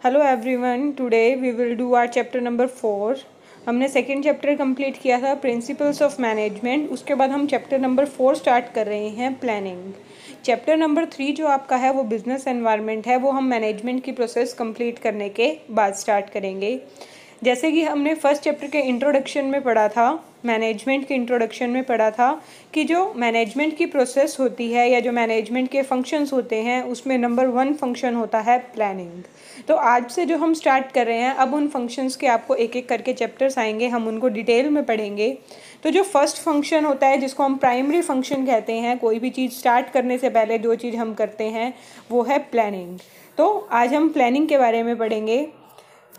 Hello everyone, today we will do our chapter number 4। हमने second chapter complete किया था principles of management. उसके बाद हम चैप्टर नंबर 4 स्टार्ट कर रहे हैं, प्लानिंग। चैप्टर नंबर 3 जो आपका है वो बिजनेस एनवायरनमेंट है, वो हम मैनेजमेंट की प्रोसेस कंप्लीट करने के बाद स्टार्ट करेंगे। जैसे कि हमने फर्स्ट चैप्टर के इंट्रोडक्शन में पढ़ा था, मैनेजमेंट के इंट्रोडक्शन में पढ़ा था कि जो मैनेजमेंट की प्रोसेस होती है या जो मैनेजमेंट के फंक्शंस होते हैं उसमें नंबर 1 फंक्शन होता है प्लानिंग। तो आज से जो हम स्टार्ट कर रहे हैं, अब उन फंक्शंस के आपको एक एक करके चैप्टर्स आएंगे, हम उनको डिटेल में पढ़ेंगे। तो जो फर्स्ट फंक्शन होता है जिसको हम प्राइमरी फंक्शन कहते हैं, कोई भी चीज़ स्टार्ट करने से पहले जो चीज़ हम करते हैं वो है प्लानिंग। तो आज हम प्लानिंग के बारे में पढ़ेंगे।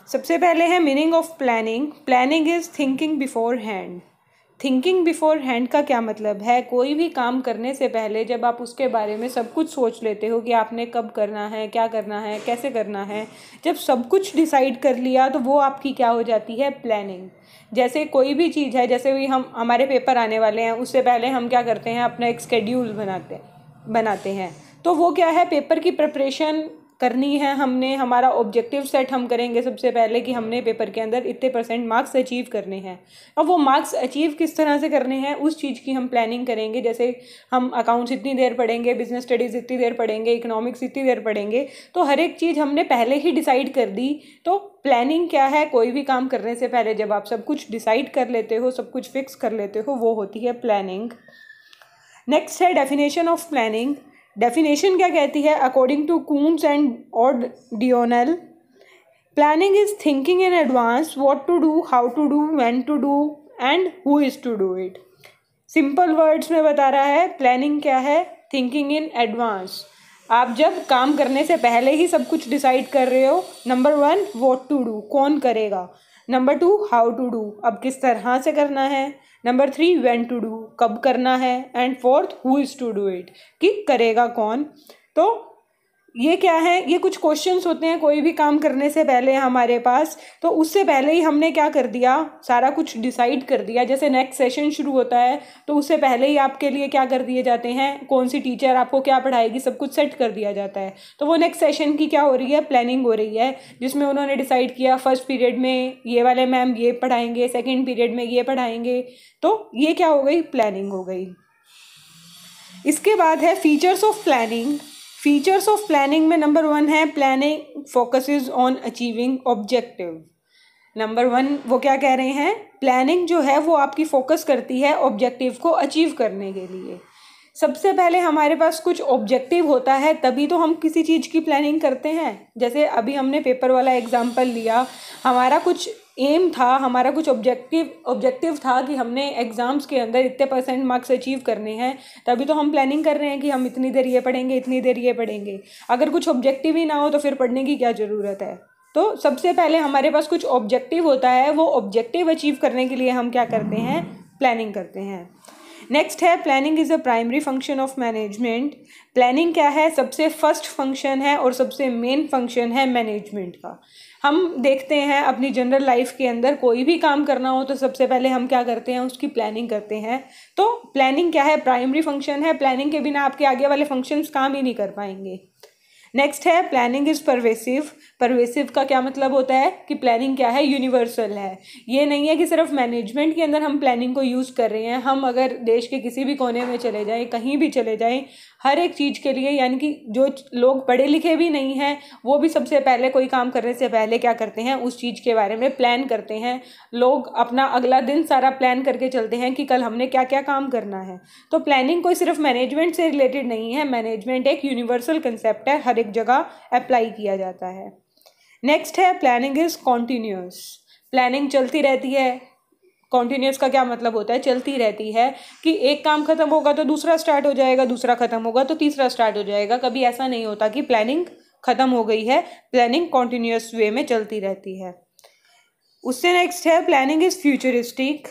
सबसे पहले है meaning of planning. Planning is thinking before hand. Thinking before hand का क्या मतलब है? कोई भी काम करने से पहले जब आप उसके बारे में सब कुछ सोच लेते हो कि आपने कब करना है, क्या करना है, कैसे करना है, जब सब कुछ डिसाइड कर लिया तो वो आपकी क्या हो जाती है? प्लानिंग। जैसे कोई भी चीज़ है, जैसे भी हम हमारे पेपर आने वाले हैं, उससे पहले हम क्या करते हैं? अपना एक स्केड्यूल बनाते हैं। तो वो क्या है? पेपर की प्रिपरेशन करनी है हमने, हमारा ऑब्जेक्टिव सेट हम करेंगे सबसे पहले कि हमने पेपर के अंदर इतने % मार्क्स अचीव करने हैं। अब वो मार्क्स अचीव किस तरह से करने हैं उस चीज़ की हम प्लानिंग करेंगे। जैसे हम अकाउंट्स इतनी देर पढ़ेंगे, बिजनेस स्टडीज़ इतनी देर पढ़ेंगे, इकोनॉमिक्स इतनी देर पढ़ेंगे, तो हर एक चीज़ हमने पहले ही डिसाइड कर दी। तो प्लानिंग क्या है? कोई भी काम करने से पहले जब आप सब कुछ डिसाइड कर लेते हो, सब कुछ फिक्स कर लेते हो, वो होती है प्लानिंग। नेक्स्ट है डेफिनेशन ऑफ प्लानिंग। डेफिनेशन क्या कहती है? अकॉर्डिंग टू कून्स एंड और O'Donnell, planning is thinking in advance what to do, how to do, when to do and who is to do it. Simple words में बता रहा है planning क्या है? Thinking in advance. आप जब काम करने से पहले ही सब कुछ डिसाइड कर रहे हो। नंबर 1 व्हाट टू डू, कौन करेगा। नंबर 2 हाउ टू डू, अब किस तरह से करना है। नंबर 3 व्हेन टू डू, कब करना है। And 4th who is to do it, कि करेगा कौन। तो ये क्या है? ये कुछ क्वेश्चंस होते हैं कोई भी काम करने से पहले हमारे पास। तो उससे पहले ही हमने क्या कर दिया? सारा कुछ डिसाइड कर दिया। जैसे नेक्स्ट सेशन शुरू होता है तो उससे पहले ही आपके लिए क्या कर दिए जाते हैं? कौन सी टीचर आपको क्या पढ़ाएगी, सब कुछ सेट कर दिया जाता है। तो वो नेक्स्ट सेशन की क्या हो रही है? प्लानिंग हो रही है, जिसमें उन्होंने डिसाइड किया फर्स्ट पीरियड में ये वाले मैम ये पढ़ाएंगे, सेकेंड पीरियड में ये पढ़ाएंगे। तो ये क्या हो गई? प्लानिंग हो गई। इसके बाद है features of planning. Features of planning में नंबर 1 है planning focuses on achieving objective. Number 1 वो क्या कह रहे हैं? प्लानिंग जो है वो आपकी फोकस करती है ऑब्जेक्टिव को अचीव करने के लिए। सबसे पहले हमारे पास कुछ ऑब्जेक्टिव होता है, तभी तो हम किसी चीज़ की प्लानिंग करते हैं। जैसे अभी हमने पेपर वाला एग्जाम्पल लिया, हमारा कुछ एम था, हमारा कुछ ऑब्जेक्टिव था कि हमने एग्ज़ाम्स के अंदर इतने % मार्क्स अचीव करने हैं, तभी तो हम प्लानिंग कर रहे हैं कि हम इतनी देर ये पढ़ेंगे, इतनी देर ये पढ़ेंगे। अगर कुछ ऑब्जेक्टिव ही ना हो तो फिर पढ़ने की क्या ज़रूरत है? तो सबसे पहले हमारे पास कुछ ऑब्जेक्टिव होता है, वो ऑब्जेक्टिव अचीव करने के लिए हम क्या करते हैं? प्लानिंग करते हैं। नेक्स्ट है planning is a primary function of management. Planning क्या है? सबसे फर्स्ट फंक्शन है और सबसे मेन फंक्शन है मैनेजमेंट का। हम देखते हैं अपनी जनरल लाइफ के अंदर कोई भी काम करना हो तो सबसे पहले हम क्या करते हैं? उसकी प्लानिंग करते हैं। तो प्लानिंग क्या है? प्राइमरी फंक्शन है। प्लानिंग के बिना आपके आगे वाले फंक्शंस काम ही नहीं कर पाएंगे। नेक्स्ट है प्लानिंग इज़ परवेसिव। परवेसिव का क्या मतलब होता है? कि प्लानिंग क्या है? यूनिवर्सल है। ये नहीं है कि सिर्फ मैनेजमेंट के अंदर हम प्लानिंग को यूज़ कर रहे हैं। हम अगर देश के किसी भी कोने में चले जाएं, कहीं भी चले जाएं, हर एक चीज़ के लिए, यानी कि जो लोग पढ़े लिखे भी नहीं हैं वो भी सबसे पहले कोई काम करने से पहले क्या करते हैं? उस चीज़ के बारे में प्लान करते हैं। लोग अपना अगला दिन सारा प्लान करके चलते हैं कि कल हमने क्या क्या काम करना है। तो प्लानिंग कोई सिर्फ मैनेजमेंट से रिलेटेड नहीं है। मैनेजमेंट एक यूनिवर्सल कंसेप्ट है, हर एक जगह अप्लाई किया जाता है। नेक्स्ट है प्लानिंग इज कॉन्टिन्यूस। प्लानिंग चलती रहती है। कॉन्टिन्यूस का क्या मतलब होता है? चलती रहती है, कि एक काम खत्म होगा तो दूसरा स्टार्ट हो जाएगा, दूसरा खत्म होगा तो तीसरा स्टार्ट हो जाएगा। कभी ऐसा नहीं होता कि प्लानिंग खत्म हो गई है। प्लानिंग कॉन्टिन्यूस वे में चलती रहती है। उससे नेक्स्ट है planning is futuristic.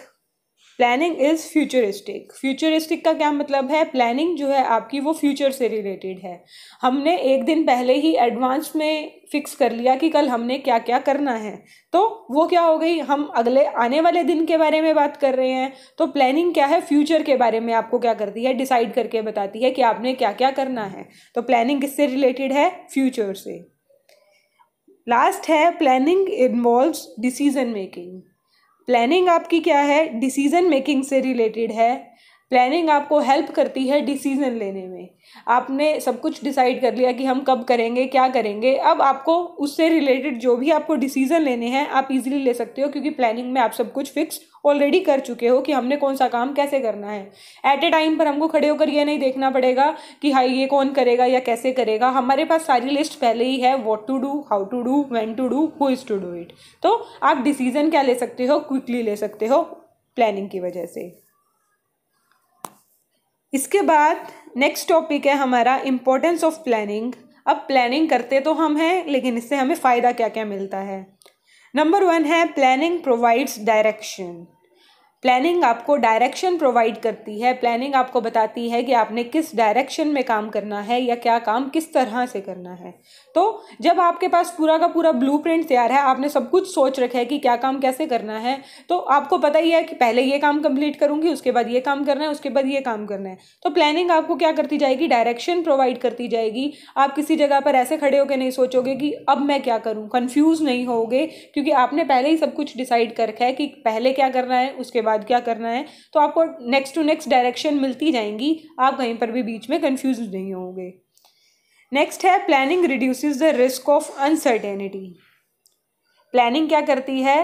Planning is futuristic. Futuristic का क्या मतलब है? प्लानिंग जो है आपकी वो फ्यूचर से रिलेटेड है। हमने एक दिन पहले ही एडवांस में फिक्स कर लिया कि कल हमने क्या क्या करना है, तो वो क्या हो गई? हम अगले आने वाले दिन के बारे में बात कर रहे हैं। तो प्लानिंग क्या है? फ्यूचर के बारे में आपको क्या करती है? डिसाइड करके बताती है कि आपने क्या क्या करना है। तो प्लानिंग किससे रिलेटेड है? फ्यूचर से। लास्ट है planning involves decision making. Planning आपकी क्या है, डिसीजन मेकिंग से रिलेटेड है। प्लानिंग आपको हेल्प करती है डिसीजन लेने में। आपने सब कुछ डिसाइड कर लिया कि हम कब करेंगे, क्या करेंगे, अब आपको उससे रिलेटेड जो भी आपको डिसीजन लेने हैं आप इजीली ले सकते हो, क्योंकि प्लानिंग में आप सब कुछ फिक्स ऑलरेडी कर चुके हो कि हमने कौन सा काम कैसे करना है। एट ए टाइम पर हमको खड़े होकर ये नहीं देखना पड़ेगा कि हाँ ये कौन करेगा या कैसे करेगा। हमारे पास सारी लिस्ट पहले ही है, what to do, how to do, when to do, who is to do it. तो आप डिसीजन क्या ले सकते हो, क्विकली ले सकते हो प्लानिंग की वजह से। इसके बाद नेक्स्ट टॉपिक है हमारा इम्पोर्टेंस ऑफ प्लानिंग। अब प्लानिंग करते तो हम हैं, लेकिन इससे हमें फ़ायदा क्या क्या मिलता है। नंबर 1 है प्लानिंग प्रोवाइड्स डायरेक्शन। प्लानिंग आपको डायरेक्शन प्रोवाइड करती है। प्लानिंग आपको बताती है कि आपने किस डायरेक्शन में काम करना है या क्या काम किस तरह से करना है। तो जब आपके पास पूरा का पूरा ब्लूप्रिंट तैयार है, आपने सब कुछ सोच रखा है कि क्या काम कैसे करना है, तो आपको पता ही है कि पहले ये काम कंप्लीट करूंगी, उसके बाद ये काम करना है, उसके बाद ये काम करना है। तो प्लानिंग आपको क्या करती जाएगी, डायरेक्शन प्रोवाइड करती जाएगी। आप किसी जगह पर ऐसे खड़े होकर नहीं सोचोगे कि अब मैं क्या करूँ, कन्फ्यूज नहीं होगे, क्योंकि आपने पहले ही सब कुछ डिसाइड कर रखा है कि पहले क्या करना है, उसके बाद क्या करना है। तो आपको नेक्स्ट टू नेक्स्ट डायरेक्शन मिलती जाएंगी, आप कहीं पर भी बीच में कंफ्यूज नहीं होंगे। नेक्स्ट है planning reduces the risk of uncertainty. Planning क्या करती है,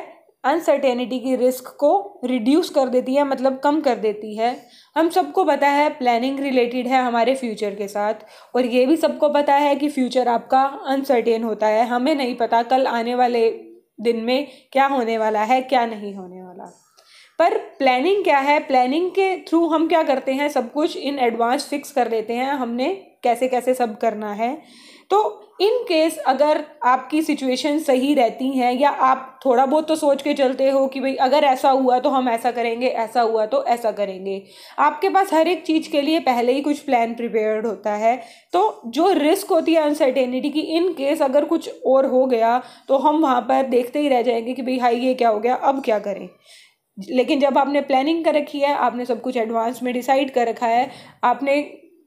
अनसर्टेनिटी की रिस्क को रिड्यूस कर देती है, मतलब कम कर देती है। हम सबको पता है प्लानिंग रिलेटेड है हमारे फ्यूचर के साथ, और ये भी सबको पता है कि फ्यूचर आपका अनसर्टेन होता है। हमें नहीं पता कल आने वाले दिन में क्या होने वाला है, क्या नहीं होने वाला। पर प्लानिंग क्या है, प्लानिंग के थ्रू हम क्या करते हैं, सब कुछ इन एडवांस फिक्स कर देते हैं हमने कैसे कैसे सब करना है। तो इन केस अगर आपकी सिचुएशन सही रहती हैं, या आप थोड़ा बहुत तो सोच के चलते हो कि भाई अगर ऐसा हुआ तो हम ऐसा करेंगे, ऐसा हुआ तो ऐसा करेंगे, आपके पास हर एक चीज़ के लिए पहले ही कुछ प्लान प्रिपेयर्ड होता है। तो जो रिस्क होती है अनसर्टेनिटी की, इन केस अगर कुछ और हो गया तो हम वहाँ पर देखते ही रह जाएंगे कि भाई हाई ये क्या हो गया, अब क्या करें। लेकिन जब आपने प्लानिंग कर रखी है, आपने सब कुछ एडवांस में डिसाइड कर रखा है, आपने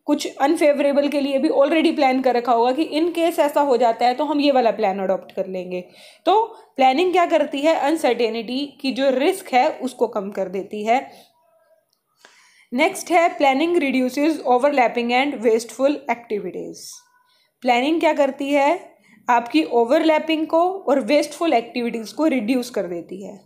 कुछ अनफेवरेबल के लिए भी ऑलरेडी प्लान कर रखा होगा कि इन केस ऐसा हो जाता है तो हम ये वाला प्लान अडॉप्ट कर लेंगे। तो प्लानिंग क्या करती है, अनसर्टेनिटी की जो रिस्क है उसको कम कर देती है। नेक्स्ट है planning reduces overlapping and wasteful activities. Planning क्या करती है, आपकी ओवरलैपिंग को और वेस्टफुल एक्टिविटीज़ को रिड्यूस कर देती है।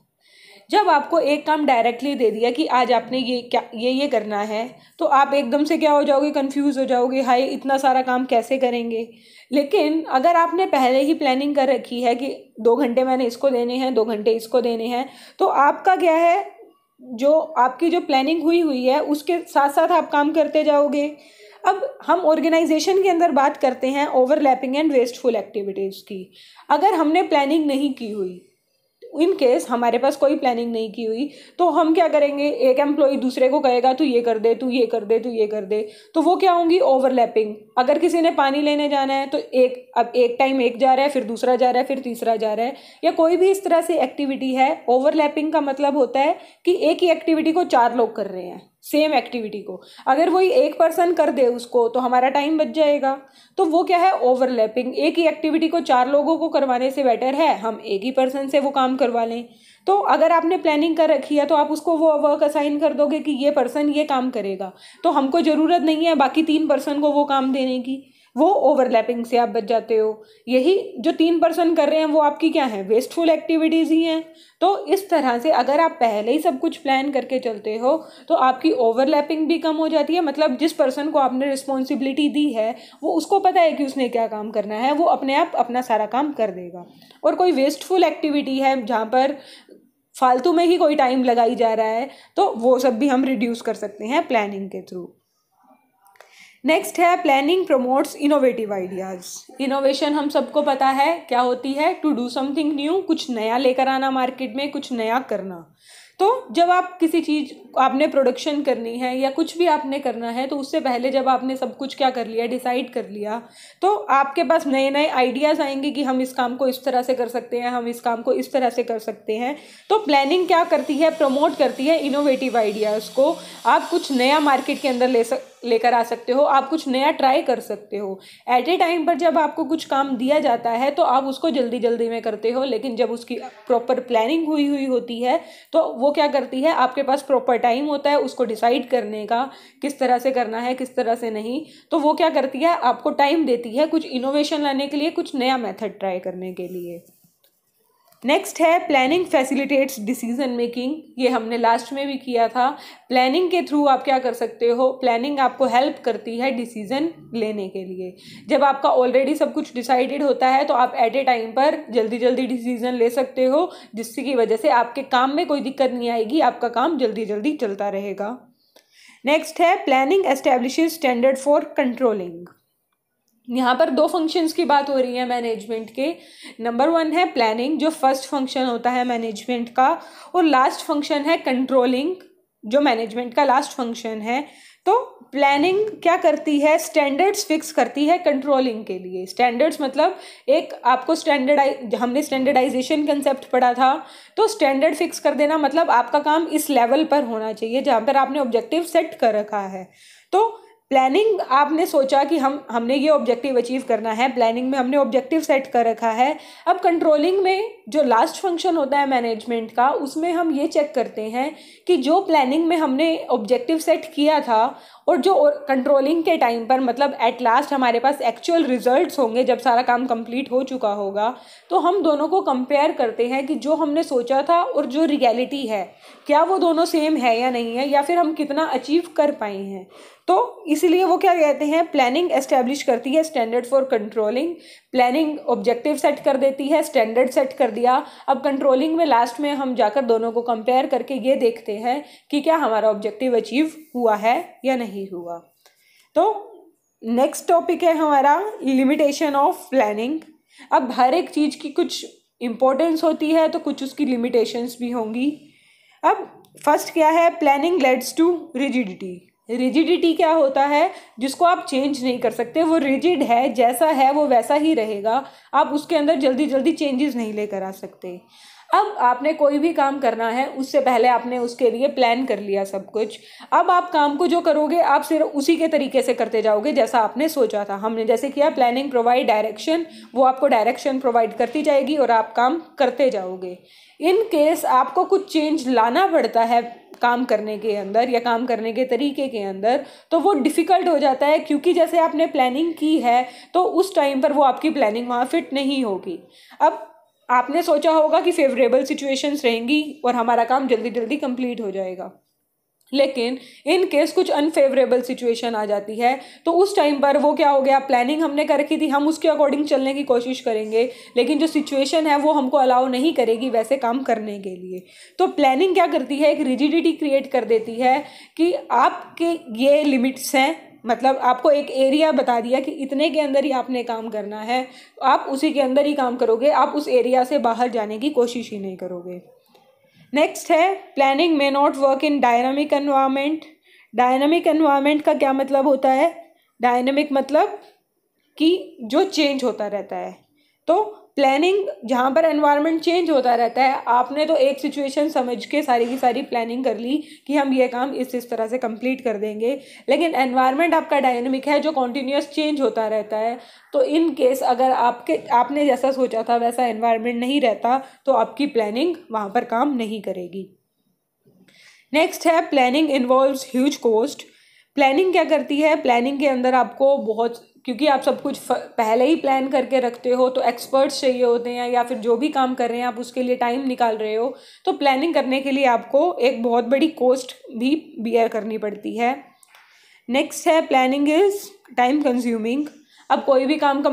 जब आपको एक काम डायरेक्टली दे दिया कि आज आपने ये करना है, तो आप एकदम से क्या हो जाओगे, कंफ्यूज हो जाओगे, हाय इतना सारा काम कैसे करेंगे। लेकिन अगर आपने पहले ही प्लानिंग कर रखी है कि 2 घंटे मैंने इसको देने हैं, 2 घंटे इसको देने हैं, तो आपका क्या है, जो आपकी जो प्लानिंग हुई है उसके साथ साथ आप काम करते जाओगे। अब हम ऑर्गेनाइजेशन के अंदर बात करते हैं ओवरलैपिंग एंड वेस्टफुल एक्टिविटीज़ की। अगर हमने प्लानिंग नहीं की हुई, इन केस हमारे पास कोई प्लानिंग नहीं की हुई, तो हम क्या करेंगे, एक एम्प्लॉय दूसरे को कहेगा तू ये कर दे, तू ये कर दे, तू ये कर दे, तो वो क्या होंगी, ओवरलैपिंग। अगर किसी ने पानी लेने जाना है तो अब एक टाइम एक जा रहा है, फिर दूसरा जा रहा है, फिर तीसरा जा रहा है, या कोई भी इस तरह से एक्टिविटी है। ओवरलैपिंग का मतलब होता है कि एक ही एक्टिविटी को 4 लोग कर रहे हैं, सेम एक्टिविटी को। अगर वही एक पर्सन कर दे उसको तो हमारा टाइम बच जाएगा। तो वो क्या है, ओवरलैपिंग। एक ही एक्टिविटी को 4 लोगों को करवाने से बेटर है हम एक ही पर्सन से वो काम करवा लें। तो अगर आपने प्लानिंग कर रखी है तो आप उसको वो वर्क असाइन कर दोगे कि ये पर्सन ये काम करेगा, तो हमको ज़रूरत नहीं है बाकी 3 पर्सन को वो काम देने की। वो ओवरलैपिंग से आप बच जाते हो। यही जो 3 पर्सन कर रहे हैं वो आपकी क्या है, वेस्टफुल एक्टिविटीज़ ही हैं। तो इस तरह से अगर आप पहले ही सब कुछ प्लान करके चलते हो तो आपकी ओवरलैपिंग भी कम हो जाती है। मतलब जिस पर्सन को आपने रिस्पॉन्सिबिलिटी दी है वो उसको पता है कि उसने क्या काम करना है, वो अपने आप अपना सारा काम कर देगा। और कोई वेस्टफुल एक्टिविटी है जहाँ पर फालतू में ही कोई टाइम लगाई जा रहा है, तो वो सब भी हम रिड्यूस कर सकते हैं प्लानिंग के थ्रू। नेक्स्ट है planning promotes innovative ideas. Innovation हम सबको पता है क्या होती है, टू डू समथिंग न्यू, कुछ नया लेकर आना मार्केट में, कुछ नया करना। तो जब आप किसी चीज़ आपने प्रोडक्शन करनी है या कुछ भी आपने करना है, तो उससे पहले जब आपने सब कुछ क्या कर लिया, डिसाइड कर लिया, तो आपके पास नए नए आइडियाज़ आएंगे कि हम इस काम को इस तरह से कर सकते हैं, हम इस काम को इस तरह से कर सकते हैं। तो प्लानिंग क्या करती है, प्रमोट करती है इनोवेटिव आइडियाज़ को। आप कुछ नया मार्केट के अंदर लेकर आ सकते हो, आप कुछ नया ट्राई कर सकते हो। एट ए टाइम पर जब आपको कुछ काम दिया जाता है तो आप उसको जल्दी जल्दी में करते हो, लेकिन जब उसकी प्रॉपर प्लानिंग हुई हुई होती है तो वो क्या करती है, आपके पास प्रॉपर टाइम होता है उसको डिसाइड करने का, किस तरह से करना है किस तरह से नहीं, तो वो क्या करती है, आपको टाइम देती है कुछ इनोवेशन लाने के लिए, कुछ नया मेथड ट्राई करने के लिए। नेक्स्ट है प्लानिंग फैसिलिटेट्स डिसीजन मेकिंग। ये हमने लास्ट में भी किया था। प्लानिंग के थ्रू आप क्या कर सकते हो, प्लानिंग आपको हेल्प करती है डिसीजन लेने के लिए। जब आपका ऑलरेडी सब कुछ डिसाइडेड होता है तो आप एट ए टाइम पर जल्दी जल्दी डिसीजन ले सकते हो, जिसकी की वजह से आपके काम में कोई दिक्कत नहीं आएगी, आपका काम जल्दी जल्दी चलता रहेगा। नेक्स्ट है planning establishes standard for controlling. यहाँ पर दो फंक्शंस की बात हो रही है मैनेजमेंट के। नंबर 1 है प्लानिंग, जो फर्स्ट फंक्शन होता है मैनेजमेंट का, और लास्ट फंक्शन है कंट्रोलिंग, जो मैनेजमेंट का लास्ट फंक्शन है। तो प्लानिंग क्या करती है, स्टैंडर्ड्स फिक्स करती है कंट्रोलिंग के लिए। स्टैंडर्ड्स मतलब एक आपको हमने स्टैंडर्डाइजेशन कंसेप्ट पढ़ा था, तो स्टैंडर्ड फिक्स कर देना मतलब आपका काम इस लेवल पर होना चाहिए जहाँ पर आपने ऑब्जेक्टिव सेट कर रखा है। तो प्लानिंग आपने सोचा कि हमने ये ऑब्जेक्टिव अचीव करना है, प्लानिंग में हमने ऑब्जेक्टिव सेट कर रखा है। अब कंट्रोलिंग में जो लास्ट फंक्शन होता है मैनेजमेंट का, उसमें हम ये चेक करते हैं कि जो प्लानिंग में हमने ऑब्जेक्टिव सेट किया था और जो कंट्रोलिंग के टाइम पर मतलब एट लास्ट हमारे पास एक्चुअल रिजल्ट्स होंगे जब सारा काम कंप्लीट हो चुका होगा, तो हम दोनों को कंपेयर करते हैं कि जो हमने सोचा था और जो रियलिटी है क्या वो दोनों सेम है या नहीं है, या फिर हम कितना अचीव कर पाए हैं। तो इसलिए वो क्या कहते हैं, प्लानिंग एस्टेब्लिश करती है standard for controlling. Planning objective set कर देती है, स्टैंडर्ड सेट कर दिया। अब कंट्रोलिंग में लास्ट में हम जाकर दोनों को कंपेयर करके ये देखते हैं कि क्या हमारा ऑब्जेक्टिव अचीव हुआ है या नहीं हुआ। तो नेक्स्ट टॉपिक है हमारा लिमिटेशन ऑफ प्लानिंग। अब हर एक चीज़ की कुछ इम्पोर्टेंस होती है तो कुछ उसकी लिमिटेशंस भी होंगी। अब फर्स्ट क्या है, planning leads to rigidity. Rigidity क्या होता है, जिसको आप चेंज नहीं कर सकते, वो रिजिड है, जैसा है वो वैसा ही रहेगा, आप उसके अंदर जल्दी जल्दी चेंजेस नहीं लेकर आ सकते। अब आपने कोई भी काम करना है उससे पहले आपने उसके लिए प्लान कर लिया सब कुछ। अब आप काम को जो करोगे आप सिर्फ उसी के तरीके से करते जाओगे जैसा आपने सोचा था। हमने जैसे किया प्लानिंग प्रोवाइड डायरेक्शन, वो आपको डायरेक्शन प्रोवाइड करती जाएगी और आप काम करते जाओगे। इन केस आपको कुछ चेंज लाना पड़ता है काम करने के अंदर या काम करने के तरीके के अंदर, तो वो डिफ़िकल्ट हो जाता है, क्योंकि जैसे आपने प्लानिंग की है तो उस टाइम पर वो आपकी प्लानिंग वहाँ फिट नहीं होगी। अब आपने सोचा होगा कि फेवरेबल सिचुएशंस रहेंगी और हमारा काम जल्दी जल्दी कंप्लीट हो जाएगा, लेकिन इन केस कुछ अनफेवरेबल सिचुएशन आ जाती है, तो उस टाइम पर वो क्या हो गया, प्लानिंग हमने कर रखी थी, हम उसके अकॉर्डिंग चलने की कोशिश करेंगे, लेकिन जो सिचुएशन है वो हमको अलाउ नहीं करेगी वैसे काम करने के लिए। तो प्लानिंग क्या करती है, एक रिजिडिटी क्रिएट कर देती है कि आपके ये लिमिट्स हैं, मतलब आपको एक एरिया बता दिया कि इतने के अंदर ही आपने काम करना है, आप उसी के अंदर ही काम करोगे, आप उस एरिया से बाहर जाने की कोशिश ही नहीं करोगे। नेक्स्ट है planning may not work in dynamic environment. Dynamic environment का क्या मतलब होता है, डायनामिक मतलब कि जो चेंज होता रहता है। तो प्लानिंग जहाँ पर एनवायरनमेंट चेंज होता रहता है, आपने तो एक सिचुएशन समझ के सारी की सारी प्लानिंग कर ली कि हम ये काम इस तरह से कंप्लीट कर देंगे, लेकिन एनवायरनमेंट आपका डायनामिक है जो कॉन्टीन्यूस चेंज होता रहता है। तो इन केस अगर आपने जैसा सोचा था वैसा एनवायरनमेंट नहीं रहता तो आपकी प्लानिंग वहाँ पर काम नहीं करेगी। नेक्स्ट है planning involves huge cost. Planning क्या करती है, प्लानिंग के अंदर आपको बहुत, क्योंकि आप सब कुछ पहले ही प्लान करके रखते हो तो एक्सपर्ट्स चाहिए होते हैं, या फिर जो भी काम कर रहे हैं आप उसके लिए टाइम निकाल रहे हो, तो प्लानिंग करने के लिए आपको एक बहुत बड़ी कॉस्ट भी बियर करनी पड़ती है। नेक्स्ट है प्लानिंग इज टाइम कंज्यूमिंग। अब कोई भी काम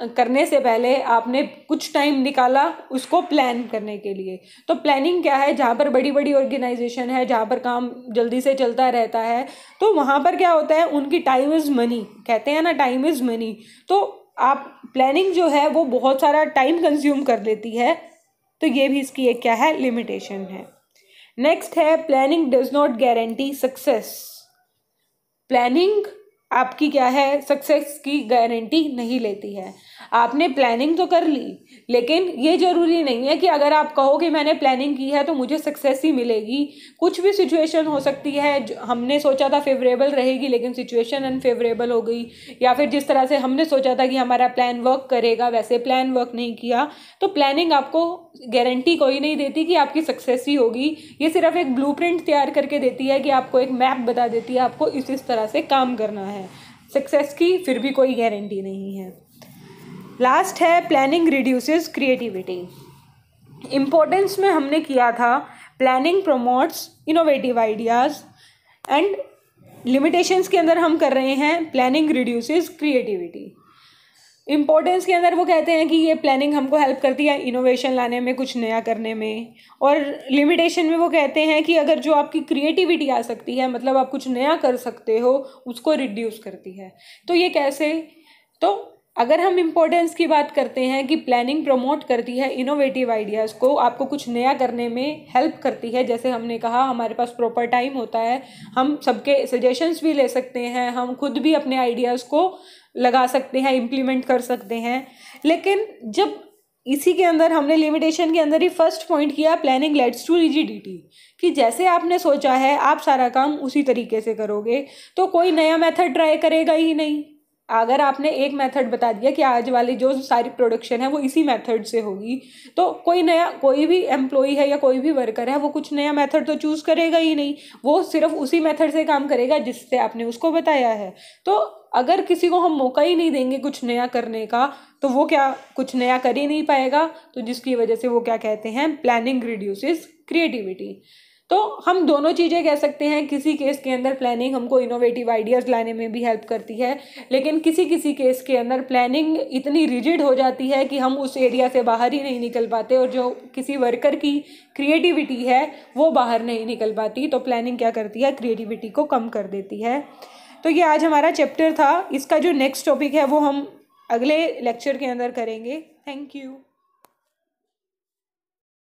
करने से पहले आपने कुछ टाइम निकाला उसको प्लान करने के लिए। तो प्लानिंग क्या है, जहाँ पर बड़ी बड़ी ऑर्गेनाइजेशन है, जहाँ पर काम जल्दी से चलता रहता है, तो वहाँ पर क्या होता है, उनकी टाइम इज़ मनी, कहते हैं ना टाइम इज़ मनी। तो आप प्लानिंग जो है वो बहुत सारा टाइम कंज्यूम कर लेती है, तो ये भी इसकी एक क्या है, लिमिटेशन है। नेक्स्ट है planning does not guarantee success. Planning आपकी क्या है, सक्सेस की गारंटी नहीं लेती है। आपने प्लानिंग तो कर ली, लेकिन ये जरूरी नहीं है कि अगर आप कहो कि मैंने प्लानिंग की है तो मुझे सक्सेस ही मिलेगी। कुछ भी सिचुएशन हो सकती है, हमने सोचा था फेवरेबल रहेगी लेकिन सिचुएशन अनफेवरेबल हो गई, या फिर जिस तरह से हमने सोचा था कि हमारा प्लान वर्क करेगा वैसे प्लान वर्क नहीं किया। तो प्लानिंग आपको गारंटी कोई नहीं देती कि आपकी सक्सेस ही होगी। ये सिर्फ एक ब्लूप्रिंट तैयार करके देती है कि आपको एक मैप बता देती है आपको इस तरह से काम करना है। सक्सेस की फिर भी कोई गारंटी नहीं है। लास्ट है प्लानिंग रिड्यूसेस क्रिएटिविटी। इम्पोर्टेंस में हमने किया था planning promotes innovative ideas, and limitations के अंदर हम कर रहे हैं प्लानिंग रिड्यूसेस क्रिएटिविटी। इम्पोर्टेंस के अंदर वो कहते हैं कि ये प्लानिंग हमको हेल्प करती है इनोवेशन लाने में, कुछ नया करने में, और लिमिटेशन में वो कहते हैं कि अगर जो आपकी क्रिएटिविटी आ सकती है, मतलब आप कुछ नया कर सकते हो, उसको रिड्यूस करती है। तो ये कैसे? तो अगर हम इम्पोर्टेंस की बात करते हैं कि प्लानिंग प्रमोट करती है इनोवेटिव आइडियाज़ को, आपको कुछ नया करने में हेल्प करती है। जैसे हमने कहा हमारे पास प्रॉपर टाइम होता है, हम सबके सजेशंस भी ले सकते हैं, हम खुद भी अपने आइडियाज़ को लगा सकते हैं, इम्प्लीमेंट कर सकते हैं। लेकिन जब इसी के अंदर हमने लिमिटेशन के अंदर ही फर्स्ट पॉइंट किया प्लानिंग लेड्स टू रिजिडिटी, कि जैसे आपने सोचा है आप सारा काम उसी तरीके से करोगे, तो कोई नया मेथड ट्राई करेगा ही नहीं। अगर आपने एक मेथड बता दिया कि आज वाली जो सारी प्रोडक्शन है वो इसी मेथड से होगी, तो कोई भी एम्प्लॉई है या कोई भी वर्कर है वो कुछ नया मेथड तो चूज़ करेगा ही नहीं, वो सिर्फ उसी मेथड से काम करेगा जिससे आपने उसको बताया है। तो अगर किसी को हम मौका ही नहीं देंगे कुछ नया करने का, तो वो क्या कुछ नया कर ही नहीं पाएगा। तो जिसकी वजह से वो क्या कहते हैं, प्लानिंग रिड्यूसेस क्रिएटिविटी। तो हम दोनों चीज़ें कह सकते हैं। किसी केस के अंदर प्लानिंग हमको इनोवेटिव आइडियाज़ लाने में भी हेल्प करती है, लेकिन किसी किसी केस के अंदर प्लानिंग इतनी रिजिड हो जाती है कि हम उस एरिया से बाहर ही नहीं निकल पाते, और जो किसी वर्कर की क्रिएटिविटी है वो बाहर नहीं निकल पाती। तो प्लानिंग क्या करती है, क्रिएटिविटी को कम कर देती है। तो ये आज हमारा चैप्टर था। इसका जो नेक्स्ट टॉपिक है वो हम अगले लेक्चर के अंदर करेंगे। Thank you.